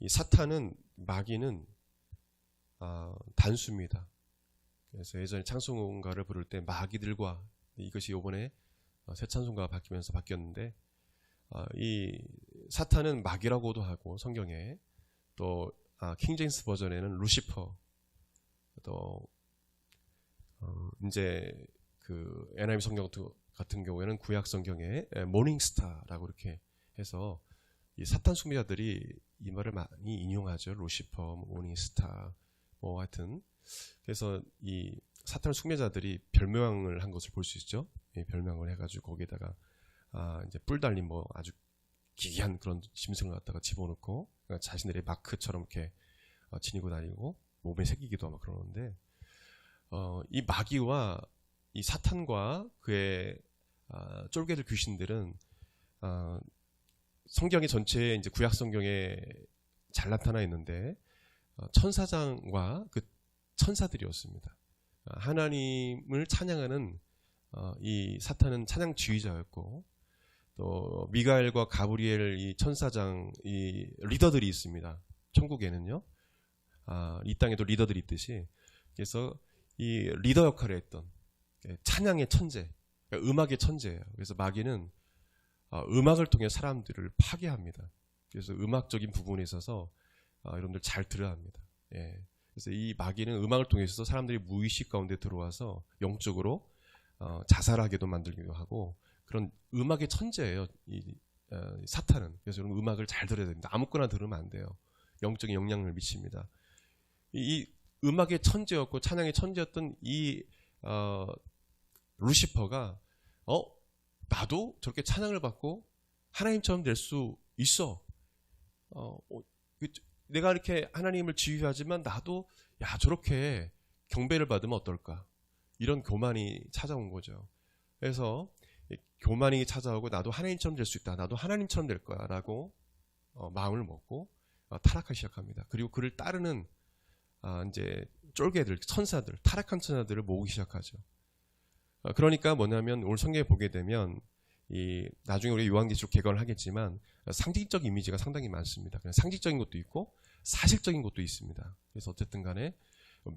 이 사탄은 마귀는 단수입니다. 그래서 예전에 찬송가를 부를 때 마귀들과 이것이 이번에 새 찬송가가 바뀌면서 바뀌었는데 이 사탄은 마귀라고도 하고 성경에 또 킹제임스 버전에는 루시퍼 또 이제 그 NIV 성경 같은 경우에는 구약 성경에 모닝스타라고 이렇게 해서 이 사탄 숭배자들이 이 말을 많이 인용하죠. 루시퍼, 모닝스타 뭐 하여튼 그래서 이 사탄 숭배자들이 별명을 한 것을 볼 수 있죠. 별명을 해가지고 거기에다가 이제 뿔 달린 뭐 아주 기이한 그런 짐승을 갖다가 집어넣고 자신들의 마크처럼 이렇게 지니고 다니고 몸에 새기기도 하고 그러는데 이 마귀와 이 사탄과 그의 쫄개들 귀신들은 성경의 전체에 이제 구약 성경에 잘 나타나 있는데 천사장과 그 천사들이었습니다. 하나님을 찬양하는 이 사탄은 찬양 지휘자였고 또 미가엘과 가브리엘 이 천사장 이 리더들이 있습니다. 천국에는요. 이 땅에도 리더들이 있듯이 그래서 이 리더 역할을 했던 찬양의 천재, 음악의 천재예요. 그래서 마귀는 음악을 통해 사람들을 파괴합니다. 그래서 음악적인 부분에 있어서 여러분들 잘 들어야 합니다. 예. 그래서 이 마귀는 음악을 통해서 사람들이 무의식 가운데 들어와서 영적으로 자살하게도 만들기도 하고 그런 음악의 천재예요. 이 사탄은. 그래서 여러분 음악을 잘 들어야 됩니다. 아무거나 들으면 안 돼요. 영적인 영향을 미칩니다. 이 음악의 천재였고 찬양의 천재였던 이 루시퍼가 나도 저렇게 찬양을 받고 하나님처럼 될 수 있어. 내가 이렇게 하나님을 지휘하지만 나도 저렇게 경배를 받으면 어떨까? 이런 교만이 찾아온 거죠. 그래서 교만이 찾아오고 나도 하나님처럼 될 수 있다. 나도 하나님처럼 될 거야. 라고 마음을 먹고 타락하기 시작합니다. 그리고 그를 따르는 이제 쫄개들, 천사들, 타락한 천사들을 모으기 시작하죠. 그러니까 뭐냐면 오늘 성경에 보게 되면 나중에 우리 요한계시록 개관을 하겠지만 상징적 이미지가 상당히 많습니다. 그냥 상징적인 것도 있고 사실적인 것도 있습니다. 그래서 어쨌든 간에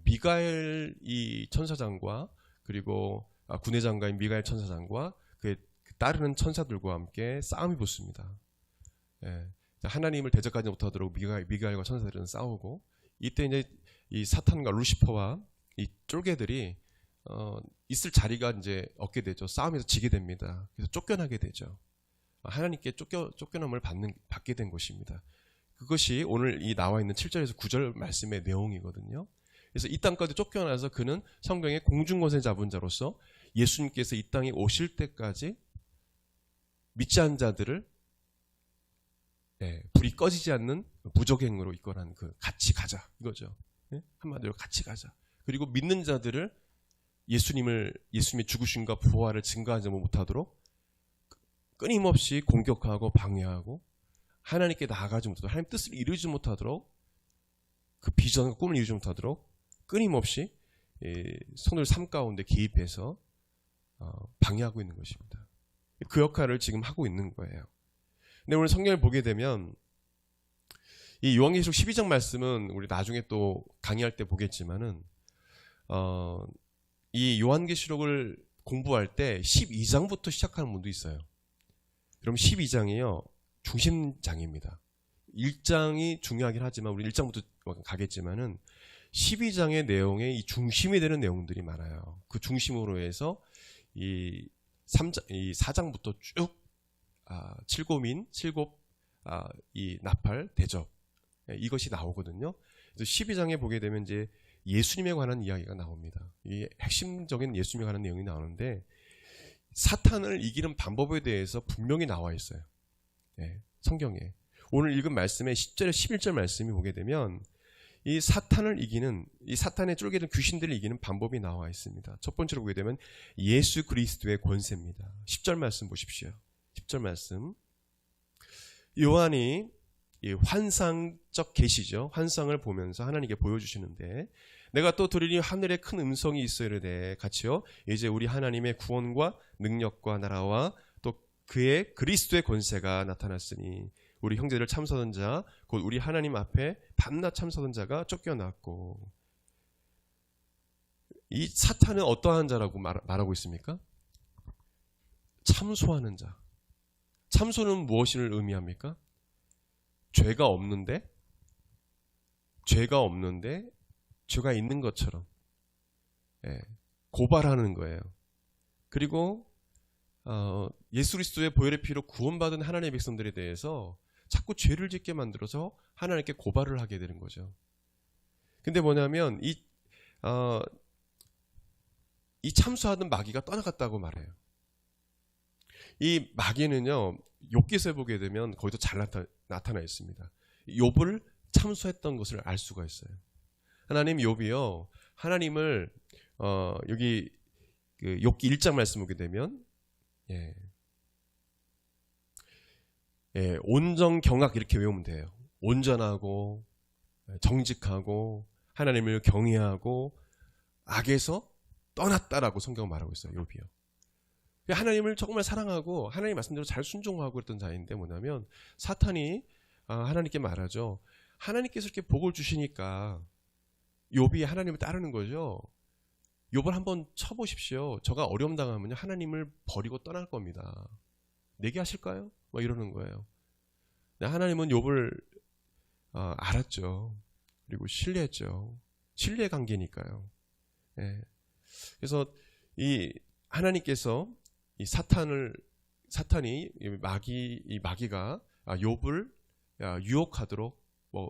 미가엘 이 천사장과 그리고 군대장관인 미가엘 천사장과 그 따르는 천사들과 함께 싸움이 붙습니다. 예. 하나님을 대적하지 못하도록 미가엘과 천사들은 싸우고 이때 이제 이 사탄과 루시퍼와 이 쫄개들이 있을 자리가 이제 얻게 되죠. 싸움에서 지게 됩니다. 그래서 쫓겨나게 되죠. 하나님께 쫓겨남을 받게 된 것입니다. 그것이 오늘 이 나와 있는 7절에서 9절 말씀의 내용이거든요. 그래서 이 땅까지 쫓겨나서 그는 성경의 공중권세 잡은 자로서 예수님께서 이 땅에 오실 때까지 믿지 않은 자들을 불이 꺼지지 않는 무적행으로 이끌어낸 그 같이 가자 이거죠. 한마디로 같이 가자. 그리고 믿는 자들을 예수님의 죽으심과 부활을 증거하지 못하도록 끊임없이 공격하고 방해하고 하나님께 나아가지 못하도록 하나님 뜻을 이루지 못하도록 그 비전과 꿈을 이루지 못하도록 끊임없이 손을 삶 가운데 개입해서 방해하고 있는 것입니다. 그 역할을 지금 하고 있는 거예요. 근데 오늘 성경을 보게 되면 이 요한계시록 12장 말씀은 우리 나중에 또 강의할 때 보겠지만은 이 요한계시록을 공부할 때 12장부터 시작하는 분도 있어요. 그럼 12장이요 중심장입니다. 1장이 중요하긴 하지만 우리 1장부터 가겠지만은 12장의 내용에 이 중심이 되는 내용들이 많아요. 그 중심으로 해서 이 4장부터 쭉 칠고민, 이 나팔, 대접 이것이 나오거든요. 그래서 12장에 보게 되면 이제 예수님에 관한 이야기가 나옵니다. 이 핵심적인 예수님에 관한 내용이 나오는데 사탄을 이기는 방법에 대해서 분명히 나와 있어요. 성경에. 오늘 읽은 말씀의 10절에 11절 말씀이 보게 되면 이 사탄을 이기는 이 사탄의 쫄개는 귀신들을 이기는 방법이 나와 있습니다. 첫 번째로 보게 되면 예수 그리스도의 권세입니다. 10절 말씀 보십시오. 10절 말씀. 요한이 이 환상적 계시죠. 환상을 보면서 하나님께 보여주시는데 내가 또 들으니 하늘에 큰 음성이 있어 이르되 같이요 이제 우리 하나님의 구원과 능력과 나라와 또 그의 그리스도의 권세가 나타났으니 우리 형제를 참서던 자, 곧 우리 하나님 앞에 밤낮 참서던 자가 쫓겨났고. 이 사탄은 어떠한 자라고 말하고 있습니까? 참소하는 자. 참소는 무엇을 의미합니까? 죄가 없는데 죄가 있는 것처럼 고발하는 거예요. 그리고 예수 그리스도의 보혈의 피로 구원받은 하나님의 백성들에 대해서 자꾸 죄를 짓게 만들어서 하나님께 고발을 하게 되는 거죠. 근데 뭐냐면 이 참소하던 마귀가 떠나갔다고 말해요. 이 마귀는요, 욥기서에 보게 되면 거기도 잘 나타나 있습니다. 욥을 참소했던 것을 알 수가 있어요. 하나님, 욥이요, 하나님을 여기 그 욥기 1장 말씀 보게 되면 온정경악 이렇게 외우면 돼요. 온전하고 정직하고 하나님을 경외하고 악에서 떠났다라고 성경은 말하고 있어요. 욥이요. 하나님을 정말 사랑하고 하나님 말씀대로 잘 순종하고 그랬던 자인데 뭐냐면 사탄이 하나님께 말하죠. 하나님께서 이렇게 복을 주시니까 욥이 하나님을 따르는 거죠. 욥을 한번 쳐보십시오. 저가 어려움 당하면요 하나님을 버리고 떠날 겁니다. 내게 하실까요? 뭐 이러는 거예요. 하나님은 욥을 알았죠. 그리고 신뢰했죠. 신뢰 관계니까요. 그래서 이 하나님께서 이 사탄이 마귀가 욥을 유혹하도록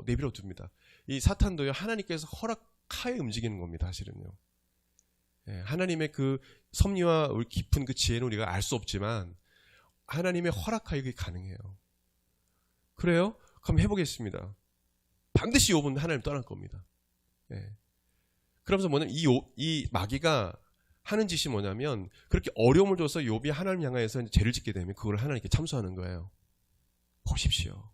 내버려 둡니다. 이 사탄도요 하나님께서 허락하에 움직이는 겁니다. 사실은요. 하나님의 그 섭리와 깊은 그 지혜는 우리가 알 수 없지만 하나님의 허락하에 그게 가능해요. 그래요? 그럼 해보겠습니다. 반드시 욥은 하나님 떠날 겁니다. 그러면서 뭐냐면 이 마귀가 하는 짓이 뭐냐면 그렇게 어려움을 줘서 욥이 하나님 향하여서 죄를 짓게 되면 그걸 하나님께 참소하는 거예요. 보십시오.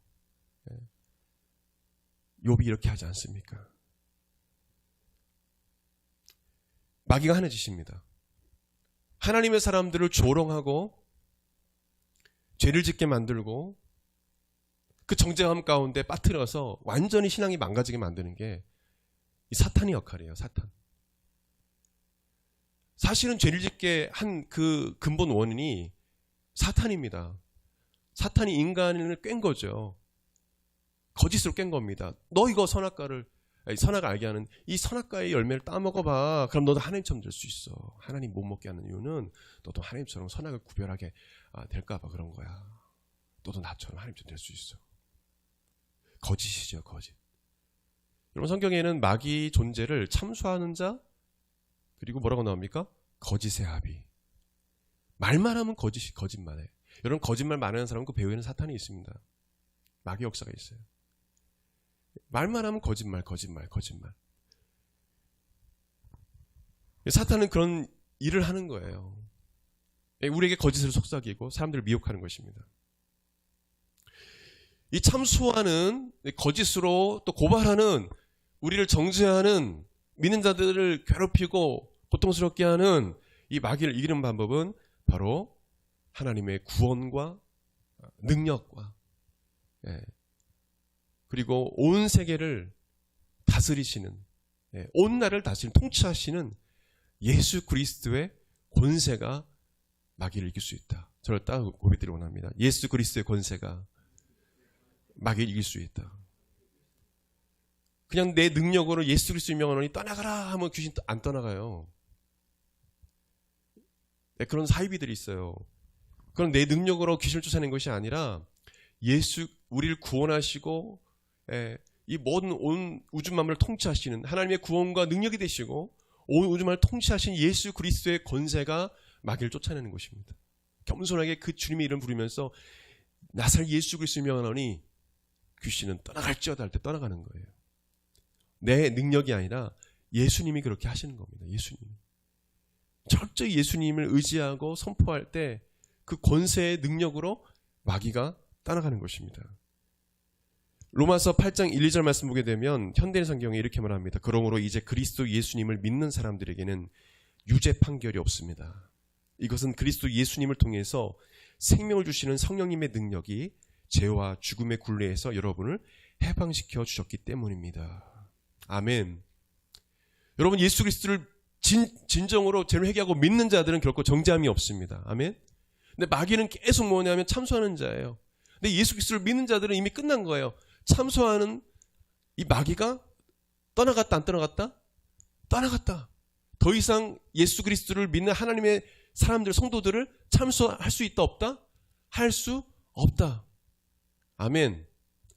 욥이 이렇게 하지 않습니까? 마귀가 하는 짓입니다. 하나님의 사람들을 조롱하고 죄를 짓게 만들고 그 정죄감 가운데 빠뜨려서 완전히 신앙이 망가지게 만드는 게 이 사탄의 역할이에요. 사탄. 사실은 죄를 짓게 한 그 근본 원인이 사탄입니다. 사탄이 인간을 깬 거죠. 거짓으로 깬 겁니다. 너 이거 선악과를 알게 하는 이 선악과의 열매를 따먹어봐. 그럼 너도 하나님처럼 될 수 있어. 하나님 못 먹게 하는 이유는 너도 하나님처럼 선악을 구별하게 될까봐 그런 거야. 너도 나처럼 하나님처럼 될 수 있어. 거짓이죠, 거짓. 여러분 성경에는 마귀 존재를 참소하는 자 그리고 뭐라고 나옵니까? 거짓의 아비. 말만 하면 거짓말해. 여러분 거짓말 많은 사람은 그 배후에는 사탄이 있습니다. 마귀 역사가 있어요. 말만 하면 거짓말. 사탄은 그런 일을 하는 거예요. 우리에게 거짓을 속삭이고 사람들을 미혹하는 것입니다. 이 참소하는 거짓으로 또 고발하는 우리를 정죄하는 믿는 자들을 괴롭히고 고통스럽게 하는 이 마귀를 이기는 방법은 바로 하나님의 구원과 능력과 그리고 온 세계를 다스리시는 온 나라를 다스리는 통치하시는 예수 그리스도의 권세가 마귀를 이길 수 있다. 저를 딱 고백드리기 원합니다. 예수 그리스도의 권세가 마귀를 이길 수 있다. 그냥 내 능력으로 예수 그리스도 명하노니 떠나가라 하면 귀신 안 떠나가요. 그런 사이비들이 있어요. 그럼 내 능력으로 귀신을 쫓아낸 것이 아니라 예수 우리를 구원하시고 이 모든 온 우주 만물을 통치하시는 하나님의 구원과 능력이 되시고 온 우주 만물을 통치하신 예수 그리스도의 권세가 마귀를 쫓아내는 것입니다. 겸손하게 그 주님의 이름 부르면서 나사렛 예수 그리스도 명하노니 귀신은 떠나갈지어다 할 때 떠나가는 거예요. 내 능력이 아니라 예수님이 그렇게 하시는 겁니다. 예수님이. 철저히 예수님을 의지하고 선포할 때 그 권세의 능력으로 마귀가 떠나가는 것입니다. 로마서 8장 1, 2절 말씀 보게 되면 현대인 성경에 이렇게 말합니다. 그러므로 이제 그리스도 예수님을 믿는 사람들에게는 유죄 판결이 없습니다. 이것은 그리스도 예수님을 통해서 생명을 주시는 성령님의 능력이 죄와 죽음의 굴레에서 여러분을 해방시켜 주셨기 때문입니다. 아멘. 여러분, 예수 그리스도를 진정으로 죄를 회개하고 믿는 자들은 결코 정죄함이 없습니다. 아멘. 근데 마귀는 계속 뭐냐면 참소하는 자예요. 근데 예수 그리스도를 믿는 자들은 이미 끝난 거예요. 참소하는 이 마귀가 떠나갔다 안 떠나갔다? 떠나갔다. 더 이상 예수 그리스도를 믿는 하나님의 사람들, 성도들을 참소할 수 있다 없다? 할 수 없다. 아멘.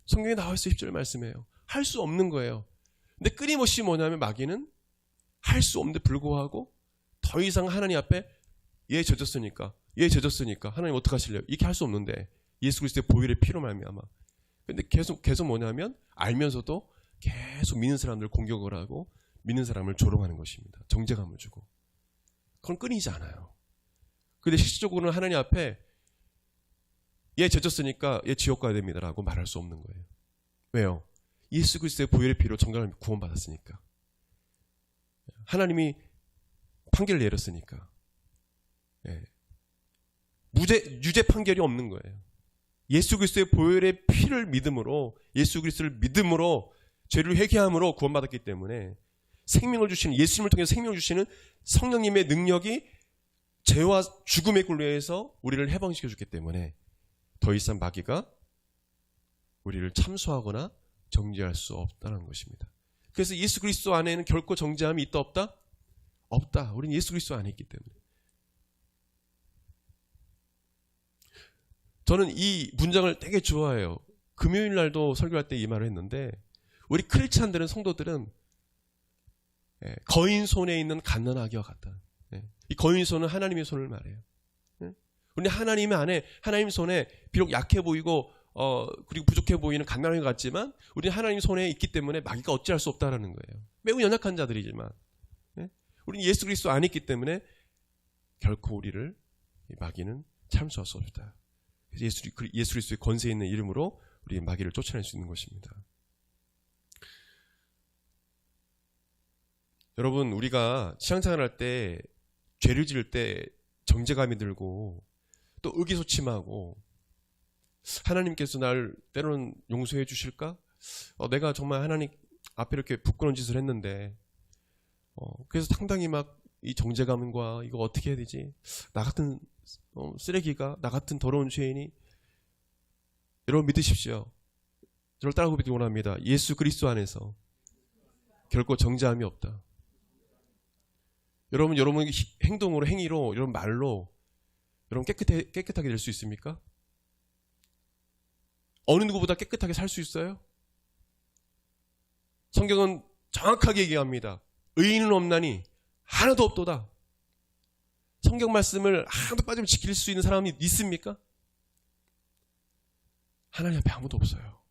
성경에 나와 있어요. 10절 말씀이에요. 할 수 없는 거예요. 근데 끊임없이 뭐냐면 마귀는 할 수 없는데 불구하고 더 이상 하나님 앞에 얘 젖었으니까 하나님 어떡하실래요? 이렇게 할 수 없는데 예수 그리스도의 보혈의 피로 말미암아. 근데 계속 뭐냐면 알면서도 계속 믿는 사람들 공격을 하고 믿는 사람을 조롱하는 것입니다. 정죄감을 주고. 그건 끊이지 않아요. 근데 실질적으로는 하나님 앞에 얘 젖었으니까 얘 지옥 가야 됩니다라고 말할 수 없는 거예요. 왜요? 예수 그리스도의 보혈의 피로 정결함을 구원받았으니까. 하나님이 판결을 내렸으니까. 유죄 판결이 없는 거예요. 예수 그리스도의 보혈의 피를 믿음으로, 예수 그리스도를 믿음으로 죄를 회개함으로 구원받았기 때문에 생명을 주시는, 예수님을 통해서 생명을 주시는 성령님의 능력이 죄와 죽음의 굴레에서 우리를 해방시켜 줬기 때문에 더 이상 마귀가 우리를 참소하거나 정죄할 수 없다는 것입니다. 그래서 예수 그리스도 안에는 결코 정죄함이 있다 없다? 없다. 우리는 예수 그리스도 안에 있기 때문에. 저는 이 문장을 되게 좋아해요. 금요일 날도 설교할 때 이 말을 했는데, 우리 크리스찬들은, 성도들은 거인 손에 있는 갓난아기와 같다. 이 거인 손은 하나님의 손을 말해요. 우리 하나님 안에, 하나님 손에 비록 약해 보이고 그리고 부족해 보이는 갓난아기 같지만 우리는 하나님 손에 있기 때문에 마귀가 어찌할 수 없다라는 거예요. 매우 연약한 자들이지만 우리는 예수 그리스도 안에 있기 때문에 결코 우리를 마귀는 참수할 수 없다. 예수 그리스도의 권세 있는 이름으로 우리 마귀를 쫓아낼 수 있는 것입니다. 여러분, 우리가 신앙생활할 때 죄를 지을 때 정죄감이 들고 또 의기소침하고 하나님께서 날 때로는 용서해 주실까? 내가 정말 하나님 앞에 이렇게 부끄러운 짓을 했는데 그래서 상당히 막 이 정죄감과 이거 어떻게 해야 되지? 나 같은 쓰레기가, 나 같은 더러운 죄인이. 여러분 믿으십시오. 저를 따라 고백하기 원합니다. 예수 그리스도 안에서 결코 정죄함이 없다. 여러분 행동으로, 행위로, 여러분 말로 여러분 깨끗하게 될 수 있습니까? 어느 누구보다 깨끗하게 살 수 있어요? 성경은 정확하게 얘기합니다. 의인은 없나니 하나도 없도다. 성경 말씀을 하나도 빠지면 지킬 수 있는 사람이 있습니까? 하나님 앞에 아무도 없어요.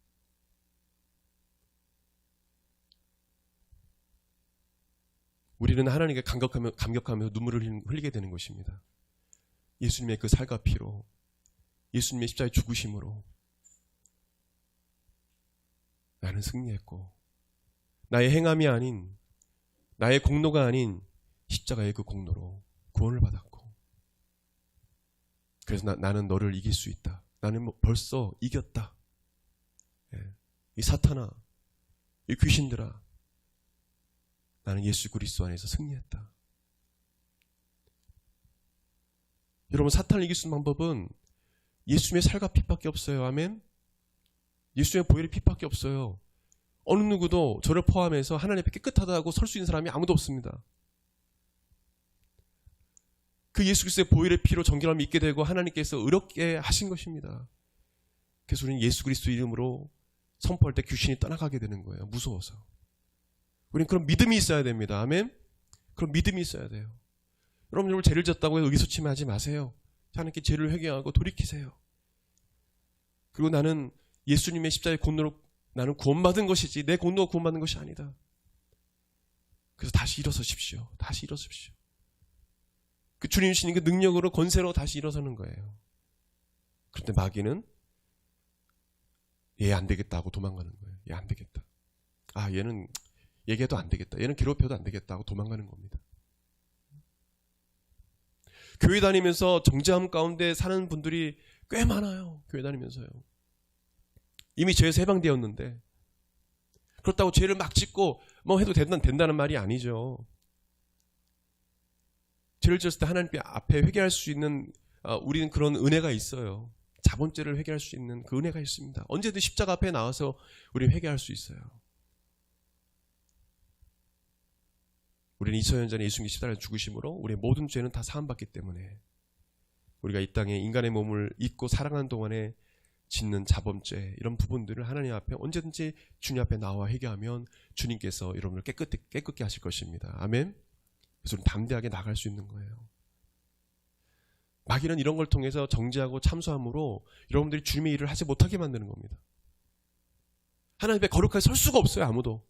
우리는 하나님께 감격하면서 눈물을 흘리게 되는 것입니다. 예수님의 그 살과 피로, 예수님의 십자가의 죽으심으로 나는 승리했고, 나의 행함이 아닌, 나의 공로가 아닌 십자가의 그 공로로 구원을 받았고, 그래서 나는 너를 이길 수 있다. 나는 벌써 이겼다. 이 사탄아, 이 귀신들아, 나는 예수 그리스도 안에서 승리했다. 여러분, 사탄을 이길 수 있는 방법은 예수님의 살과 피밖에 없어요. 아멘. 예수님의 보혈의 피밖에 없어요. 어느 누구도 저를 포함해서 하나님 앞에 깨끗하다고 설 수 있는 사람이 아무도 없습니다. 그 예수 그리스도의 보혈의 피로 정결함이 있게 되고 하나님께서 의롭게 하신 것입니다. 그래서 우리는 예수 그리스도 이름으로 선포할 때 귀신이 떠나가게 되는 거예요. 무서워서. 우리는 그런 믿음이 있어야 됩니다. 아멘. 그런 믿음이 있어야 돼요. 여러분 죄를 졌다고 해서 의기소침하지 마세요. 하나님께 죄를 회개하고 돌이키세요. 그리고 나는 예수님의 십자가의 공로로 나는 구원받은 것이지 내 공로가 구원받는 것이 아니다. 그래서 다시 일어서십시오. 다시 일어서십시오. 그 주님 주시는 그 능력으로, 권세로 다시 일어서는 거예요. 그런데 마귀는 얘 안 되겠다 하고 도망가는 거예요. 얘 안 되겠다. 얘는 얘기해도 안 되겠다. 얘는 괴롭혀도 안 되겠다 하고 도망가는 겁니다. 교회 다니면서 정죄함 가운데 사는 분들이 꽤 많아요. 교회 다니면서요. 이미 죄에서 해방되었는데. 그렇다고 죄를 막 짓고 뭐 해도 된다는 말이 아니죠. 죄를 지었을 때 하나님 앞에 회개할 수 있는 우리는 그런 은혜가 있어요. 자본죄를 회개할 수 있는 그 은혜가 있습니다. 언제든 십자가 앞에 나와서 우리는 회개할 수 있어요. 우리는 2000년 전에 예수님이 십자가에 죽으심으로 우리의 모든 죄는 다 사함받기 때문에 우리가 이 땅에 인간의 몸을 입고 살아가는 동안에 짓는 자범죄 이런 부분들을 하나님 앞에 언제든지 주님 앞에 나와 회개하면 주님께서 여러분을 깨끗게 하실 것입니다. 아멘. 그래서 우리는 담대하게 나갈 수 있는 거예요. 마귀는 이런 걸 통해서 정죄하고 참소함으로 여러분들이 주님의 일을 하지 못하게 만드는 겁니다. 하나님 앞에 거룩하게 설 수가 없어요. 아무도.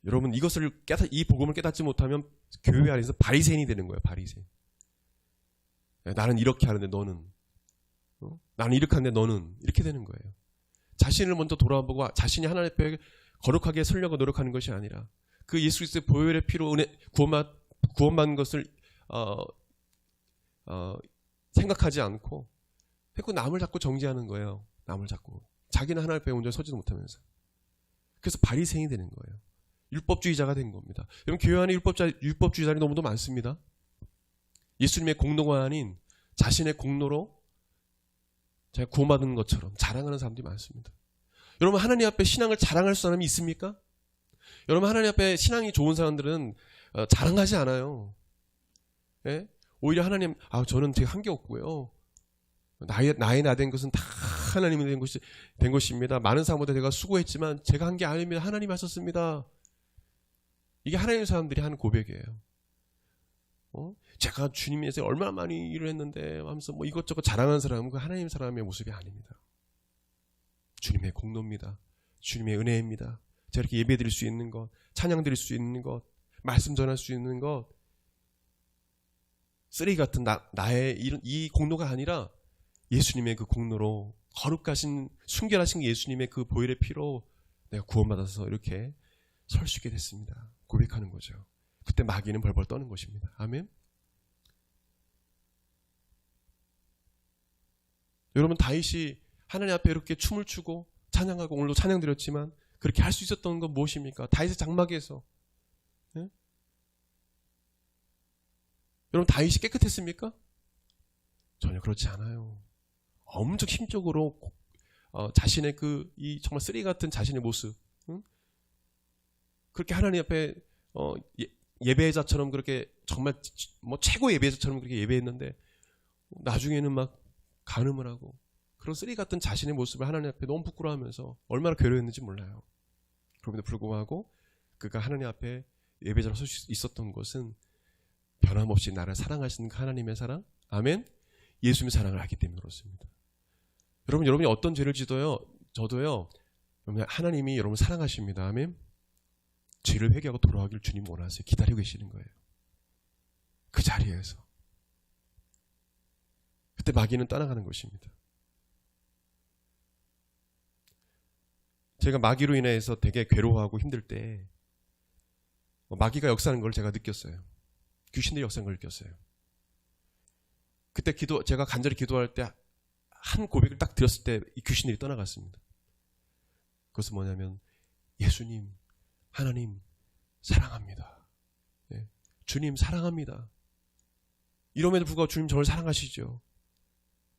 여러분 이 복음을 깨닫지 못하면 교회 안에서 바리새인이 되는 거예요. 바리새인. 나는 이렇게 하는데 너는 나는 이렇게 하는데 너는 이렇게 되는 거예요. 자신을 먼저 돌아보고 자신이 하나님 앞에 거룩하게 서려고 노력하는 것이 아니라 그 예수 그리스도의 보혈의 피로 구원받는 것을 생각하지 않고 자꾸 남을 자꾸 정죄하는 거예요. 남을 자꾸 자기는 하나님 앞에 온전히 서지도 못하면서. 그래서 바리새인이 되는 거예요. 율법주의자가 된 겁니다. 여러분 교회 안에 율법주의자들이 너무도 많습니다. 예수님의 공로가 아닌 자신의 공로로 제가 구원받은 것처럼 자랑하는 사람들이 많습니다. 여러분 하나님 앞에 신앙을 자랑할 사람이 있습니까? 여러분 하나님 앞에 신앙이 좋은 사람들은 자랑하지 않아요. 예? 오히려 하나님 저는 되게 한 게 없고요. 나의 나 된 것은 다 하나님이 된 것입니다. 많은 사람보다 제가 수고했지만 제가 한 게 아닙니다. 하나님이 하셨습니다. 이게 하나님 사람들이 하는 고백이에요. 제가 주님 위해서 얼마나 많이 일을 했는데 하면서 뭐 이것저것 자랑하는 사람은 그 하나님 사람의 모습이 아닙니다. 주님의 공로입니다. 주님의 은혜입니다. 제가 이렇게 예배 드릴 수 있는 것, 찬양 드릴 수 있는 것, 말씀 전할 수 있는 것, 쓰레기 같은 나의 이 공로가 아니라 예수님의 그 공로로 거룩하신 순결하신 예수님의 그 보혈의 피로 내가 구원받아서 이렇게 설 수 있게 됐습니다. 고백하는 거죠. 그때 마귀는 벌벌 떠는 것입니다. 아멘. 여러분 다윗이 하나님 앞에 이렇게 춤을 추고 찬양하고 오늘도 찬양 드렸지만 그렇게 할 수 있었던 건 무엇입니까? 다윗의 장막에서. 네? 여러분 다윗이 깨끗했습니까? 전혀 그렇지 않아요. 엄청 힘적으로 자신의 이 정말 쓰레기 같은 자신의 모습, 그렇게 하나님 앞에 예배자처럼 그렇게 정말 뭐 최고 예배자처럼 그렇게 예배했는데 나중에는 막 간음을 하고 그런 쓰레기 같은 자신의 모습을 하나님 앞에 너무 부끄러워하면서 얼마나 괴로웠는지 몰라요. 그럼에도 불구하고 그가 하나님 앞에 예배자로 설 수 있었던 것은 변함없이 나를 사랑하시는 하나님의 사랑, 아멘. 예수님의 사랑을 알기 때문에 그렇습니다. 여러분이 어떤 죄를 지도요, 저도요, 하나님이 여러분 사랑하십니다. 아멘. 죄를 회개하고 돌아가길 주님 원하세요. 기다리고 계시는 거예요. 그 자리에서. 그때 마귀는 떠나가는 것입니다. 제가 마귀로 인해서 되게 괴로워하고 힘들 때 마귀가 역사하는 걸 제가 느꼈어요. 귀신들이 역사하는 걸 느꼈어요. 그때 제가 간절히 기도할 때 한 고백을 딱 드렸을 때 이 귀신들이 떠나갔습니다. 그것은 뭐냐면 예수님, 하나님 사랑합니다. 예, 주님 사랑합니다. 이럼에도 불구하고 주님 저를 사랑하시죠.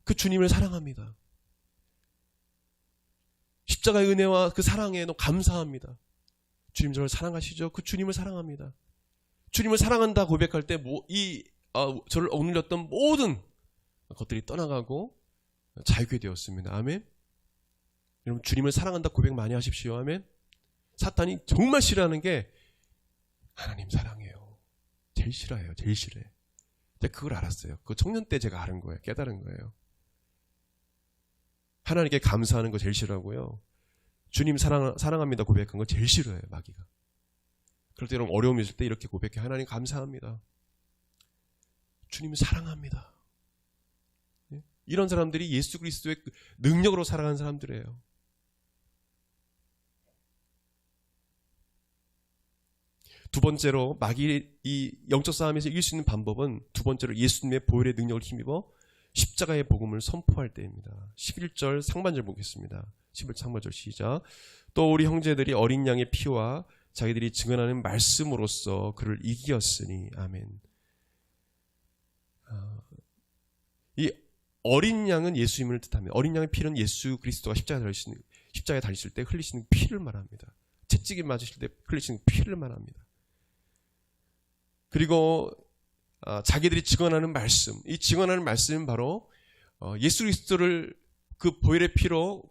그 주님을 사랑합니다. 십자가의 은혜와 그 사랑에 너무 감사합니다. 주님 저를 사랑하시죠. 그 주님을 사랑합니다. 주님을 사랑한다 고백할 때 저를 억눌렸던 모든 것들이 떠나가고 자유케 되었습니다. 아멘. 여러분 주님을 사랑한다 고백 많이 하십시오. 아멘. 사탄이 정말 싫어하는 게 하나님 사랑해요. 제일 싫어해요. 제일 싫어해. 제가 그걸 알았어요. 그 청년 때 제가 아는 거예요. 깨달은 거예요. 하나님께 감사하는 거 제일 싫어하고요. 주님 사랑합니다 고백한 거 제일 싫어해요. 마귀가. 그럴 때 여러분 어려움이 있을 때 이렇게 고백해. 하나님 감사합니다. 주님 사랑합니다. 이런 사람들이 예수 그리스도의 능력으로 살아가는 사람들이에요. 두 번째로 마귀 이 영적 싸움에서 이길 수 있는 방법은 두 번째로 예수님의 보혈의 능력을 힘입어 십자가의 복음을 선포할 때입니다. 11절 상반절 보겠습니다. 11절 상반절 시작. 또 우리 형제들이 어린 양의 피와 자기들이 증언하는 말씀으로써 그를 이기었으니. 아멘. 이 어린 양은 예수님을 뜻합니다. 어린 양의 피는 예수 그리스도가 십자가에 달리실 때 흘리시는 피를 말합니다. 채찍에 맞으실 때 흘리시는 피를 말합니다. 그리고 자기들이 증언하는 말씀, 이 증언하는 말씀은 바로 예수 그리스도를 그 보혈의 피로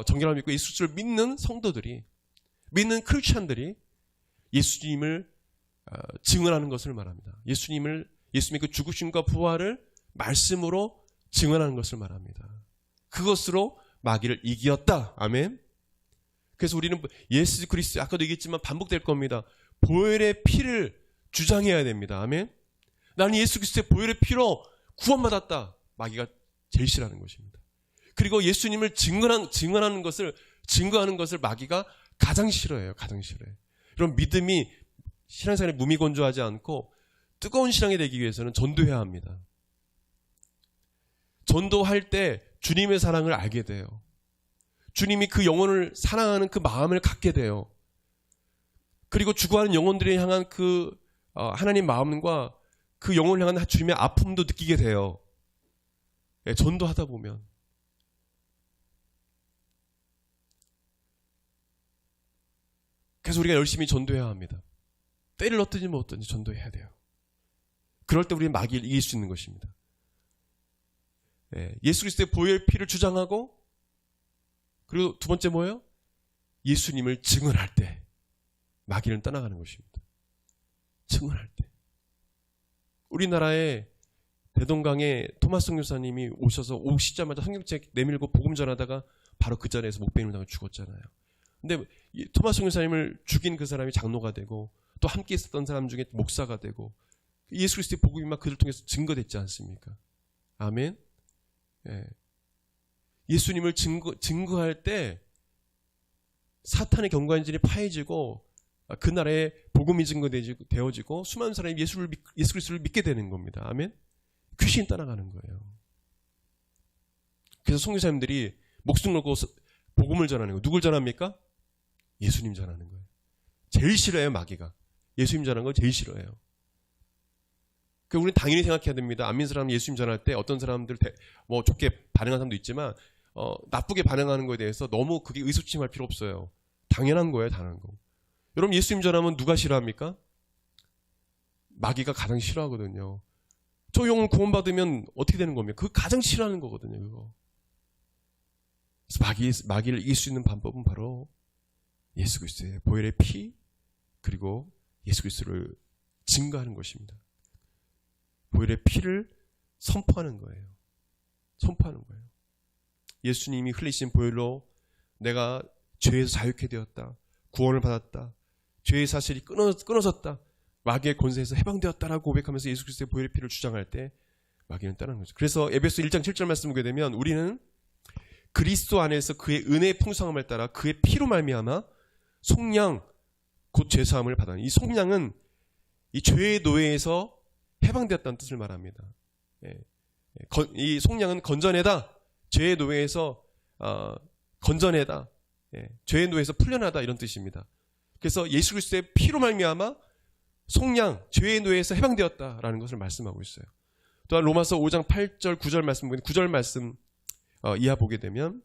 정결함을 믿고 예수 그리스도를 믿는 성도들이, 믿는 크리스찬들이 예수님을 증언하는 것을 말합니다. 예수님의 그 죽으심과 부활을 말씀으로 증언하는 것을 말합니다. 그것으로 마귀를 이기었다. 아멘. 그래서 우리는 예수 그리스도, 아까도 얘기했지만 반복될 겁니다. 보혈의 피를 주장해야 됩니다. 아멘. 나는 예수 그리스도의 보혈의 피로 구원받았다. 마귀가 제일 싫어하는 것입니다. 그리고 예수님을 증거하는 것을 마귀가 가장 싫어해요. 가장 싫어해요. 이런 믿음이 신앙생활에 무미건조하지 않고 뜨거운 신앙이 되기 위해서는 전도해야 합니다. 전도할 때 주님의 사랑을 알게 돼요. 주님이 그 영혼을 사랑하는 그 마음을 갖게 돼요. 그리고 죽어가는 영혼들을 향한 그 하나님 마음과 그 영혼을 향한 주님의 아픔도 느끼게 돼요. 예, 전도하다 보면. 그래서 우리가 열심히 전도해야 합니다. 때를 얻든지 못 얻든지 전도해야 돼요. 그럴 때 우리는 마귀를 이길 수 있는 것입니다. 예, 예수 그리스도의 보혈 피를 주장하고, 그리고 두 번째 뭐예요? 예수님을 증언할 때 마귀는 떠나가는 것입니다. 증언할 때. 우리나라에 대동강에 토마스 선교사님이 오시자마자 성경책 내밀고 복음 전하다가 바로 그 자리에서 목베임을 당해 죽었잖아요. 근데 토마스 선교사님을 죽인 그 사람이 장로가 되고, 또 함께 있었던 사람 중에 목사가 되고, 예수 그리스도의 복음이 막 그들 통해서 증거됐지 않습니까? 아멘. 예. 예수님을 증거할 때 사탄의 경관진이 파해지고 그 나라에 복음이 증거되어지고 수많은 사람이 예수 그리스도를 믿게 되는 겁니다. 아멘. 귀신이 따라가는 거예요. 그래서 선교사님들이 목숨 걸고 복음을 전하는 거예요. 누굴 전합니까? 예수님 전하는 거예요. 제일 싫어해요, 마귀가. 예수님 전하는 걸 제일 싫어해요. 우리는 당연히 생각해야 됩니다. 안 믿는 사람 예수님 전할 때 어떤 사람들 뭐 좋게 반응하는 사람도 있지만 나쁘게 반응하는 거에 대해서 너무 그게 의구심할 필요 없어요. 당연한 거예요, 당연한 거. 여러분 예수님 전하면 누가 싫어합니까? 마귀가 가장 싫어하거든요. 저 영혼 구원받으면 어떻게 되는 겁니까? 그거 가장 싫어하는 거거든요, 그거. 그래서 마귀를 이길 수 있는 방법은 바로 예수 그리스도의 보혈의 피, 그리고 예수 그리스도를 증거하는 것입니다. 보혈의 피를 선포하는 거예요. 선포하는 거예요. 예수님이 흘리신 보혈로 내가 죄에서 자유케 되었다. 구원을 받았다. 죄의 사실이 끊어졌다. 마귀의 권세에서 해방되었다라고 고백하면서 예수 그리스도의 보혈의 피를 주장할 때 마귀는 떠나는 거죠. 그래서 에베소 1장 7절 말씀 보게 되면 우리는 그리스도 안에서 그의 은혜의 풍성함을 따라 그의 피로 말미암아 속량 곧 죄사함을 받아. 이 속량은 이 죄의 노예에서 해방되었다는 뜻을 말합니다. 이 속량은 건져내다. 죄의 노예에서 건져내다. 죄의 노예에서 풀려나다 이런 뜻입니다. 그래서 예수 그리스도의 피로 말미암아 속량, 죄의 노예에서 해방되었다라는 것을 말씀하고 있어요. 또한 로마서 5장 8절 9절 말씀 보면 9절 말씀 이하 보게 되면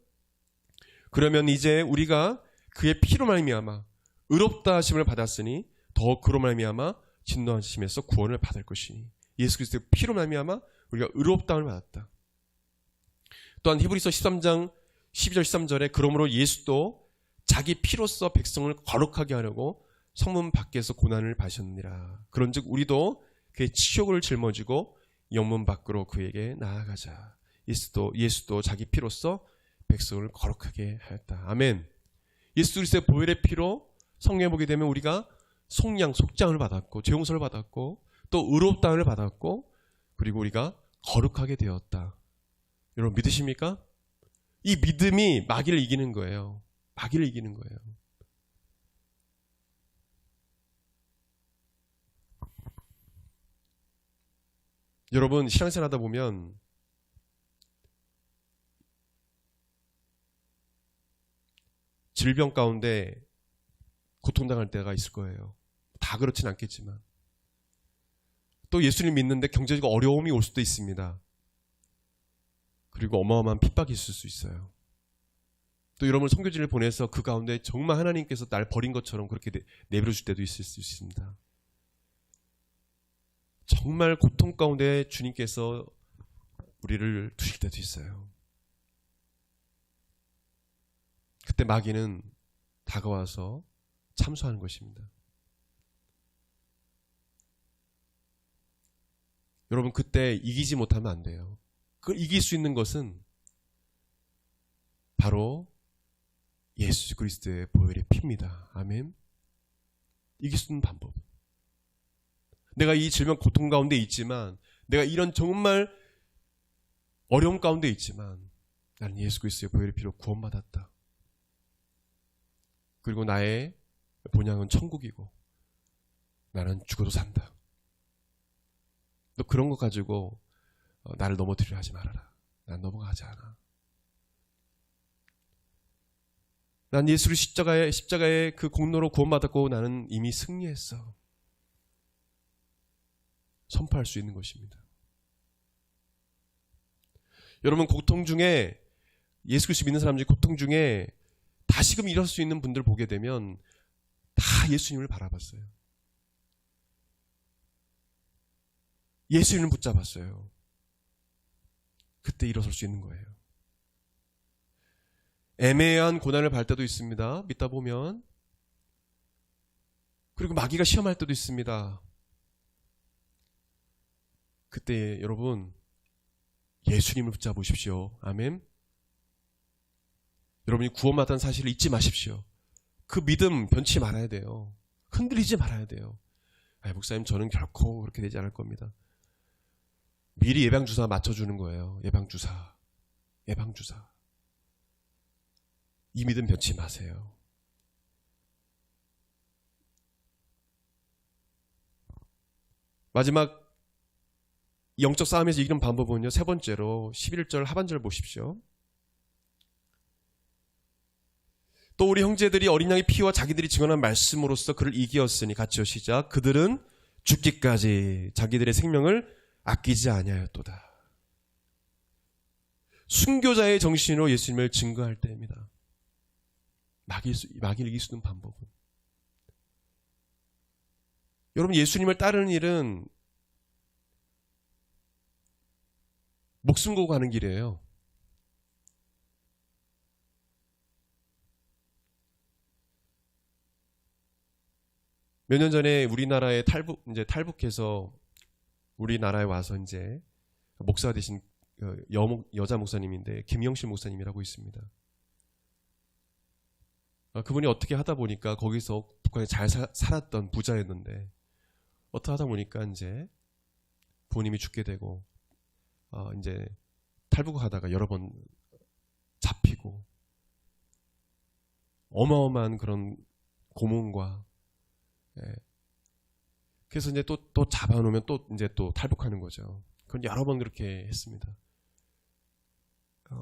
그러면 이제 우리가 그의 피로 말미암아 의롭다 하심을 받았으니 더욱 그로 말미암아 진노하심에서 구원을 받을 것이니 예수 그리스도의 피로 말미암아 우리가 의롭다함을 받았다. 또한 히브리서 13장 12절 13절에 그러므로 예수도 자기 피로써 백성을 거룩하게 하려고 성문 밖에서 고난을 받으셨느니라. 그런즉 우리도 그의 치욕을 짊어지고 영문 밖으로 그에게 나아가자. 예수도 자기 피로써 백성을 거룩하게 하였다. 아멘. 예수 그리스도의 보혈의 피로 성경에 보게 되면 우리가 속량을 받았고 죄 용서를 받았고 또 의롭다함을 받았고 그리고 우리가 거룩하게 되었다. 여러분 믿으십니까? 이 믿음이 마귀를 이기는 거예요. 마귀를 이기는 거예요. 여러분 신앙생활 하다 보면 질병 가운데 고통당할 때가 있을 거예요. 다 그렇진 않겠지만. 또 예수님 믿는데 경제적 어려움이 올 수도 있습니다. 그리고 어마어마한 핍박이 있을 수 있어요. 또 여러분 선교지를 보내서 그 가운데 정말 하나님께서 날 버린 것처럼 그렇게 내버려 줄 때도 있을 수 있습니다. 정말 고통 가운데 주님께서 우리를 두실 때도 있어요. 그때 마귀는 다가와서 참소하는 것입니다. 여러분 그때 이기지 못하면 안 돼요. 그걸 이길 수 있는 것은 바로 예수 그리스도의 보혈의 피입니다. 아멘. 이길 수 있는 방법. 내가 이 질병 고통 가운데 있지만, 내가 이런 정말 어려움 가운데 있지만 나는 예수 그리스도의 보혈의 피로 구원받았다. 그리고 나의 본향은 천국이고 나는 죽어도 산다. 너 그런 거 가지고 나를 넘어뜨리려 하지 말아라. 난 넘어가지 않아. 난 예수를 십자가의 그 공로로 구원받았고 나는 이미 승리했어. 선포할 수 있는 것입니다. 여러분 고통 중에 예수 그리스도 믿는 사람 중에 고통 중에 다시금 일어설 수 있는 분들 보게 되면 다 예수님을 바라봤어요. 예수님을 붙잡았어요. 그때 일어설 수 있는 거예요. 애매한 고난을 받을 때도 있습니다. 믿다 보면. 그리고 마귀가 시험할 때도 있습니다. 그때 여러분 예수님을 붙잡으십시오. 아멘. 여러분이 구원받은 사실을 잊지 마십시오. 그 믿음 변치 말아야 돼요. 흔들리지 말아야 돼요. 목사님 저는 결코 그렇게 되지 않을 겁니다. 미리 예방주사 맞춰주는 거예요. 예방주사. 이 믿음 변치 마세요. 마지막 영적 싸움에서 이기는 방법은요. 세 번째로 11절 하반절 보십시오. 또 우리 형제들이 어린 양의 피와 자기들이 증언한 말씀으로써 그를 이기었으니 같이요 시작. 그들은 죽기까지 자기들의 생명을 아끼지 아니하였도다. 순교자의 정신으로 예수님을 증거할 때입니다. 마귀를 이길 수 있는 방법은. 여러분 예수님을 따르는 일은 목숨 걸고 가는 길이에요. 몇 년 전에 우리나라에 탈북해서 우리나라에 와서 이제 목사가 되신 여자 목사님인데 김영실 목사님이라고 있습니다. 그분이 어떻게 하다 보니까 거기서 북한에 잘 살았던 부자였는데 어떻게 하다 보니까 이제 부모님이 죽게 되고 이제 탈북을 하다가 여러 번 잡히고 어마어마한 그런 고문과 그래서 이제 또 잡아놓으면 또 이제 또 탈북하는 거죠. 그건 여러 번 그렇게 했습니다.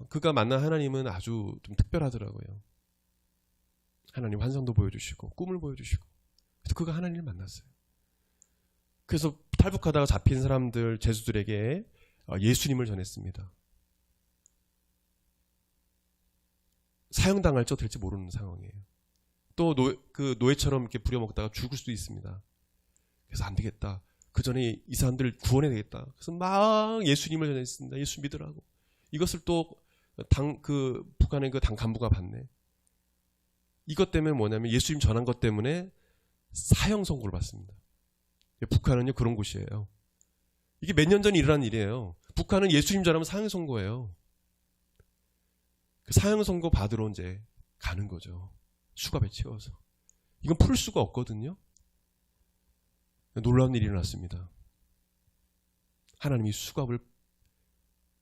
그가 만난 하나님은 아주 좀 특별하더라고요. 하나님 환상도 보여주시고 꿈을 보여주시고 그래서 그가 하나님을 만났어요. 그래서 탈북하다가 잡힌 사람들 제수들에게 예수님을 전했습니다. 사형당할지 어떨지 모르는 상황이에요. 또 그 노예처럼 이렇게 부려먹다가 죽을 수도 있습니다. 그래서 안 되겠다. 그 전에 이 사람들을 구원해야 되겠다. 그래서 막 예수님을 전했습니다. 예수 믿으라고. 이것을 또 북한의 그 당 간부가 봤네. 이것 때문에 뭐냐면 예수님 전한 것 때문에 사형 선고를 받습니다. 북한은요 그런 곳이에요. 이게 몇 년 전에 일어난 일이에요. 북한은 예수님 전하면 사형 선고예요. 그 사형 선고 받으러 이제 가는 거죠. 수갑에 채워서. 이건 풀 수가 없거든요. 놀라운 일이 일어났습니다. 하나님이 수갑을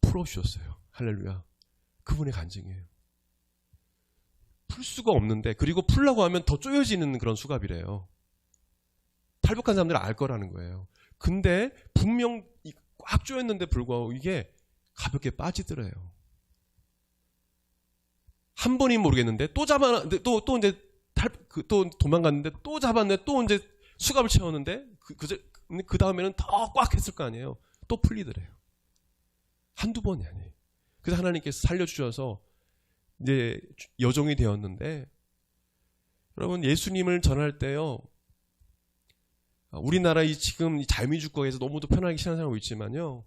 풀어주셨어요. 할렐루야. 그분의 간증이에요. 풀 수가 없는데, 그리고 풀려고 하면 더 쪼여지는 그런 수갑이래요. 탈북한 사람들은 알 거라는 거예요. 근데 분명 꽉 쪼였는데 불구하고 이게 가볍게 빠지더래요. 한 번이면 모르겠는데 또 잡았는데 또 이제 또 도망갔는데 또 잡았는데 또 이제 수갑을 채웠는데 그 다음에는 더 꽉 했을 거 아니에요. 또 풀리더래요. 한두 번이 아니에요. 그래서 하나님께서 살려주셔서 이제 여종이 되었는데, 여러분 예수님을 전할 때요, 우리나라 지금 자유민주국가에서 너무도 편하게 신앙생활하고 있지만요,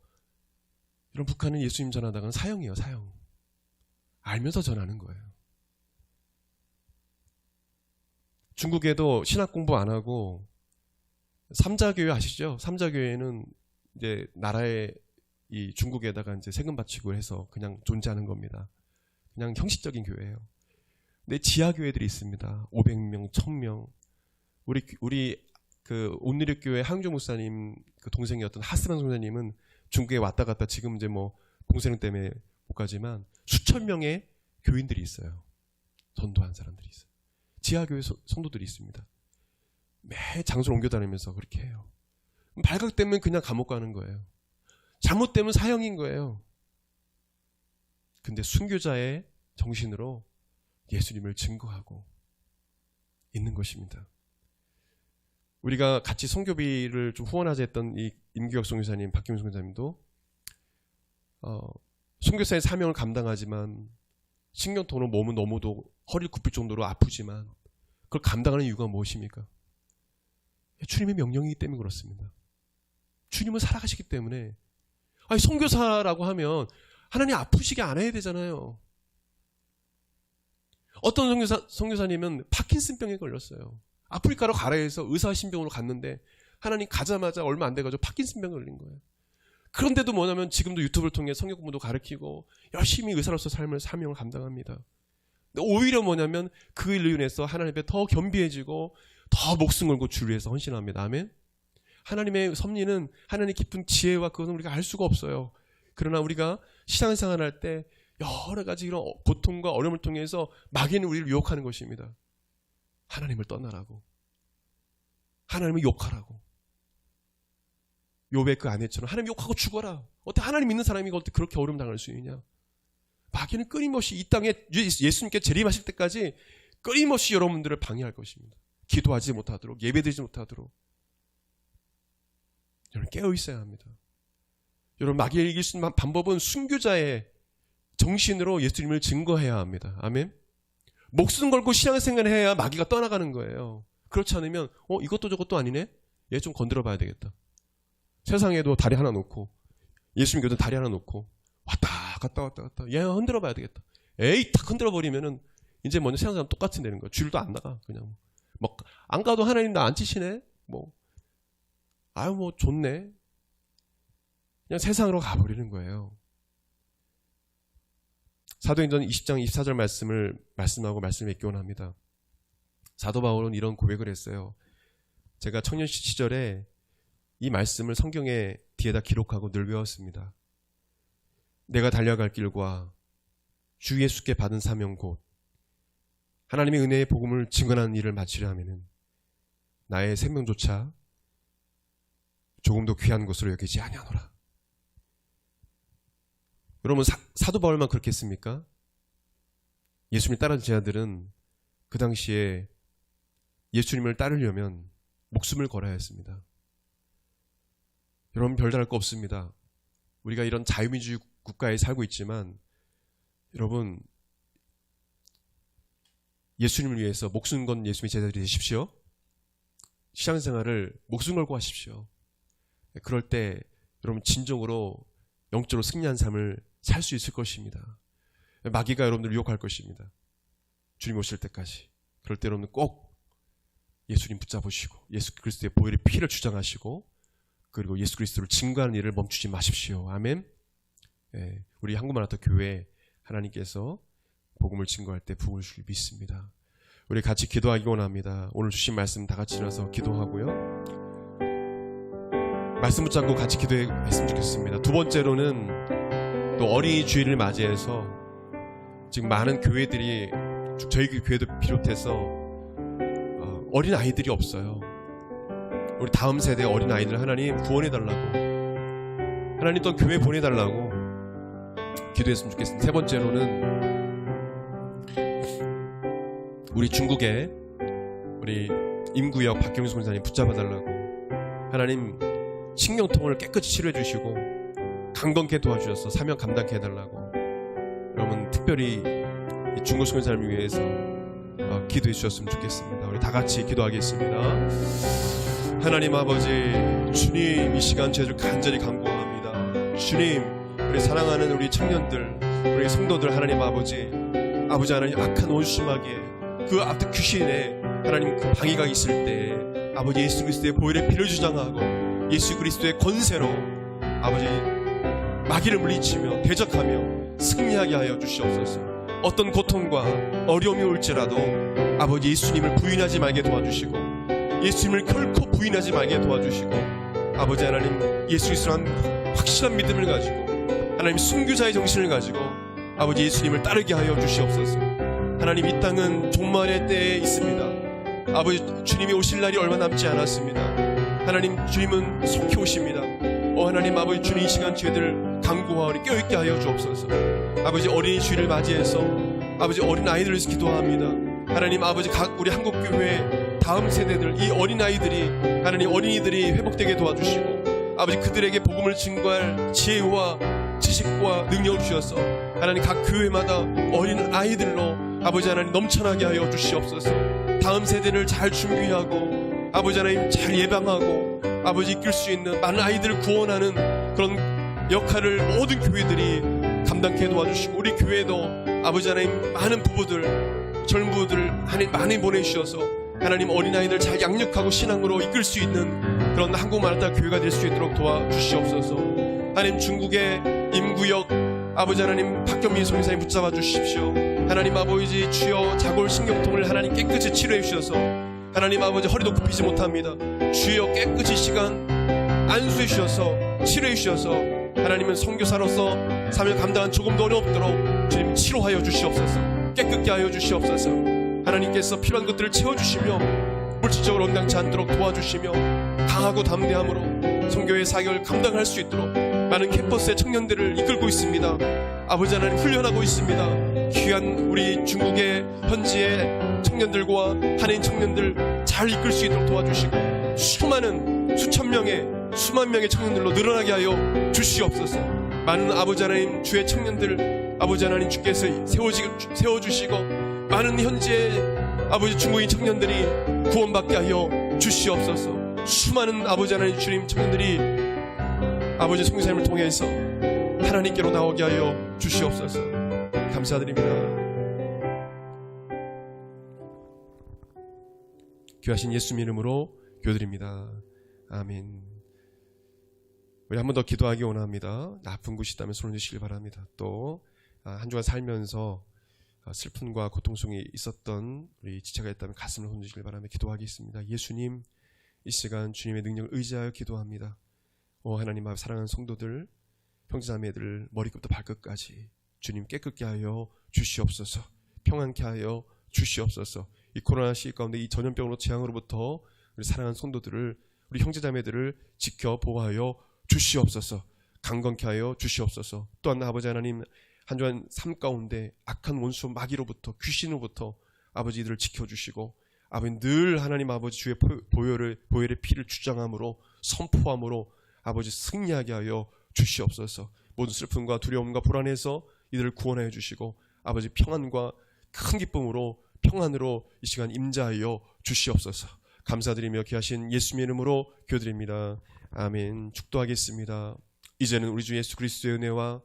이런 북한은 예수님 전하다가는 사형이에요. 사형. 알면서 전하는 거예요. 중국에도 신학 공부 안 하고 삼자교회 아시죠? 삼자교회는 이제 나라의 이 중국에다가 이제 세금 바치고 해서 그냥 존재하는 겁니다. 그냥 형식적인 교회예요. 근데 지하 교회들이 있습니다. 500명, 1000명. 우리 그 온누리교회 항조 목사님 그 동생이었던 하스만 선생님은 중국에 왔다 갔다 지금 이제 뭐 동생 때문에 못 가지만 수천 명의 교인들이 있어요. 전도한 사람들이 있어요. 지하교회 성도들이 있습니다. 매 장소를 옮겨 다니면서 그렇게 해요. 발각되면 그냥 감옥 가는 거예요. 잘못되면 사형인 거예요. 근데 순교자의 정신으로 예수님을 증거하고 있는 것입니다. 우리가 같이 선교비를 좀 후원하자 했던 이 임규혁 선교사님, 박기문 선교사님도 선교사의 사명을 감당하지만 신경통으로 몸은 너무도 허리를 굽힐 정도로 아프지만 그걸 감당하는 이유가 무엇입니까? 주님의 명령이기 때문에 그렇습니다. 주님은 살아가시기 때문에. 아니, 선교사라고 하면 하나님 아프시게 안 해야 되잖아요. 어떤 선교사님은 파킨슨병에 걸렸어요. 아프리카로 가라 해서 의사신병으로 갔는데 하나님 가자마자 얼마 안 돼가지고 파킨슨병에 걸린 거예요. 그런데도 뭐냐면 지금도 유튜브를 통해 성경 공부도 가르치고 열심히 의사로서 삶을 사명을 감당합니다. 근데 오히려 뭐냐면 그 일로 인해서 하나님 앞에 더 겸비해지고 더 목숨 걸고 주를 위해서 헌신합니다. 아멘. 하나님의 섭리는 하나님의 깊은 지혜와 그것은 우리가 알 수가 없어요. 그러나 우리가 신앙생활 할 때 여러 가지 이런 고통과 어려움을 통해서 마귀는 우리를 유혹하는 것입니다. 하나님을 떠나라고, 하나님을 욕하라고. 욥의 그 아내처럼 하나님 욕하고 죽어라. 어떻게 하나님 믿는 사람이 어떻게 그렇게 어려움 당할 수 있느냐. 마귀는 끊임없이 이 땅에 예수님께 재림하실 때까지 끊임없이 여러분들을 방해할 것입니다. 기도하지 못하도록, 예배드리지 못하도록. 여러분 깨어 있어야 합니다. 여러분 마귀를 이길 수 있는 방법은 순교자의 정신으로 예수님을 증거해야 합니다. 아멘. 목숨 걸고 신앙생활을 해야 마귀가 떠나가는 거예요. 그렇지 않으면 이것도 저것도 아니네. 얘 좀 건드려 봐야 되겠다. 세상에도 다리 하나 놓고 예수님 교도 다리 하나 놓고 왔다 갔다 얘 흔들어 봐야 되겠다. 에이 탁 흔들어 버리면은 이제 먼저 세상 사람 똑같이 되는 거야. 줄도 안 나가. 그냥 뭐 안 가도 하나님 나 안 치시네. 뭐 아유 뭐 좋네. 그냥 세상으로 가버리는 거예요. 사도행전 20장 24절 말씀하고 말씀에 교훈합니다. 사도 바울은 이런 고백을 했어요. 제가 청년 시절에 이 말씀을 성경에 뒤에다 기록하고 늘 외웠습니다. 내가 달려갈 길과 주 예수께 받은 사명 곧 하나님의 은혜의 복음을 증언하는 일을 마치려 하면은 나의 생명조차 조금도 귀한 것으로 여기지 아니하노라. 여러분 사도 바울만 그렇게 했습니까? 예수님을 따르는 제자들은 그 당시에 예수님을 따르려면 목숨을 걸어야 했습니다. 여러분 별다를 거 없습니다. 우리가 이런 자유민주주의 국가에 살고 있지만 여러분 예수님을 위해서 목숨 건 예수님의 제자들이 되십시오. 신앙생활을 목숨 걸고 하십시오. 그럴 때 여러분 진정으로 영적으로 승리한 삶을 살 수 있을 것입니다. 마귀가 여러분들 유혹할 것입니다. 주님 오실 때까지. 그럴 때 여러분 꼭 예수님 붙잡으시고 예수 그리스도의 보혈의 피를 주장하시고 그리고 예수 그리스도를 증거하는 일을 멈추지 마십시오. 아멘. 예, 우리 한국마라톤 교회 하나님께서 복음을 증거할 때 부흥을 주실 믿습니다. 우리 같이 기도하기 원합니다. 오늘 주신 말씀 다 같이 일어나서 기도하고요. 말씀 붙잡고 같이 기도했으면 좋겠습니다. 두 번째로는 또 어린이 주일을 맞이해서 지금 많은 교회들이 저희 교회도 비롯해서 어린 아이들이 없어요. 우리 다음 세대 어린 아이들 하나님 구원해달라고, 하나님 또 교회 보내달라고 기도했으면 좋겠습니다. 세 번째로는 우리 중국에 우리 임구혁 박경수 권사님 붙잡아달라고, 하나님 신경통을 깨끗이 치료해 주시고 강건케 도와주셔서 사명 감당케 해달라고 여러분 특별히 이 중국 선교사님을 위해서 기도해 주셨으면 좋겠습니다. 우리 다 같이 기도하겠습니다. 하나님 아버지, 주님 이 시간 저희들 간절히 간구합니다. 주님, 우리 사랑하는 우리 청년들, 우리 성도들, 하나님 아버지 하나님 악한 원수마귀에 그 앞에 귀신에 하나님 그 방해가 있을 때 아버지 예수 그리스도의 보혈의 피를 주장하고 예수 그리스도의 권세로 아버지 마귀를 물리치며 대적하며 승리하게 하여 주시옵소서. 어떤 고통과 어려움이 올지라도 아버지 예수님을 부인하지 말게 도와주시고 예수님을 결코 부인하지 말게 도와주시고 아버지 하나님 예수 그리스도란 확실한 믿음을 가지고 하나님 순교자의 정신을 가지고 아버지 예수님을 따르게 하여 주시옵소서. 하나님 이 땅은 종말의 때에 있습니다. 아버지 주님이 오실 날이 얼마 남지 않았습니다. 하나님 주님은 속히 오십니다. 하나님 아버지 주님 이 시간 저희들 간구하오니 깨어있게 하여 주옵소서. 아버지 어린이 주일을 맞이해서 아버지 어린 아이들을 위해서 기도합니다. 하나님 아버지 각 우리 한국교회 다음 세대들 이 어린아이들이 하나님 어린이들이 회복되게 도와주시고 아버지 그들에게 복음을 증거할 지혜와 지식과 능력을 주셔서 하나님 각 교회마다 어린 아이들로 아버지 하나님 넘쳐나게 하여 주시옵소서. 다음 세대를 잘 준비하고 아버지 하나님 잘 예방하고 아버지 이끌 수 있는 많은 아이들을 구원하는 그런 역할을 모든 교회들이 감당케 도와주시고 우리 교회도 아버지 하나님 많은 부부들 젊은 부부들 하나님 많이 보내주셔서 하나님 어린아이들 잘 양육하고 신앙으로 이끌 수 있는 그런 한국마라타 교회가 될 수 있도록 도와주시옵소서. 하나님 중국의 임구혁 아버지 하나님 박경민 선교사님 붙잡아 주십시오. 하나님 아버지 주여 자골 신경통을 하나님 깨끗이 치료해 주셔서 하나님 아버지 허리도 굽히지 못합니다. 주여 깨끗이 시간 안수해 주셔서 치료해 주셔서 하나님은 선교사로서 삶을 감당한 조금도 어렵도록 주님 치료하여 주시옵소서. 깨끗게 하여 주시옵소서. 하나님께서 필요한 것들을 채워주시며 물질적으로 온당치 않도록 도와주시며 강하고 담대함으로 선교의 사역을 감당할 수 있도록 많은 캠퍼스의 청년들을 이끌고 있습니다. 아버지 하나님 훈련하고 있습니다. 귀한 우리 중국의 현지의 청년들과 한인 청년들 잘 이끌 수 있도록 도와주시고 수많은 수천 명의 수만 명의 청년들로 늘어나게 하여 주시옵소서. 많은 아버지 하나님 주의 청년들 아버지 하나님 주께서 세워주시고 많은 현지의 아버지 중국인 청년들이 구원받게 하여 주시옵소서. 수많은 아버지 하나님 주님 청년들이 아버지 선교사님을 통해서 하나님께로 나오게 하여 주시옵소서. 감사드립니다. 귀하신 예수님 이름으로 기도드립니다. 아멘. 우리 한 번 더 기도하기 원합니다. 나쁜 곳이 있다면 손을 드시길 바랍니다. 또 한 주간 살면서 슬픔과 고통 속에 있었던 우리 지체가 있다면 가슴을 흔드시길 바라며 기도하겠습니다. 예수님, 이 시간 주님의 능력을 의지하여 기도합니다. 하나님 앞에 사랑하는 성도들, 형제자매들 머리끝부터 발끝까지 주님 깨끗게 하여 주시옵소서. 평안케 하여 주시옵소서. 이 코로나 시기 가운데 이 전염병으로 재앙으로부터 우리 사랑하는 성도들을 우리 형제자매들을 지켜 보호하여 주시옵소서. 강건케 하여 주시옵소서. 또한 아버지 하나님 한 주간 삶 가운데 악한 원수 마귀로부터 귀신으로부터 아버지 이들을 지켜주시고 아버지 늘 하나님 아버지 주의 보혈의 피를 주장함으로 선포함으로 아버지 승리하게 하여 주시옵소서. 모든 슬픔과 두려움과 불안에서 이들을 구원하여 주시고 아버지 평안과 큰 기쁨으로 평안으로 이 시간 임자하여 주시옵소서. 감사드리며 귀하신 예수님의 이름으로 기도드립니다. 아멘. 축도하겠습니다. 이제는 우리 주 예수 그리스도의 은혜와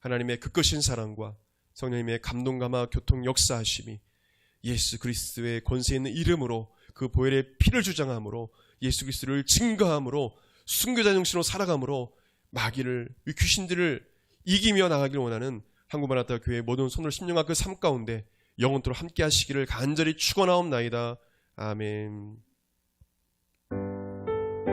하나님의 그 크신 사랑과 성령님의 감동감화 교통 역사하심이 예수 그리스도의 권세 있는 이름으로 그 보혈의 피를 주장함으로 예수 그리스도를 증거함으로 순교자 정신으로 살아감으로 마귀를 귀신들을 이기며 나가길 원하는 한국마라타 교회의 모든 손을 심령과 그 삶 가운데 영원토록 함께 하시기를 간절히 축원하옵나이다. 아멘.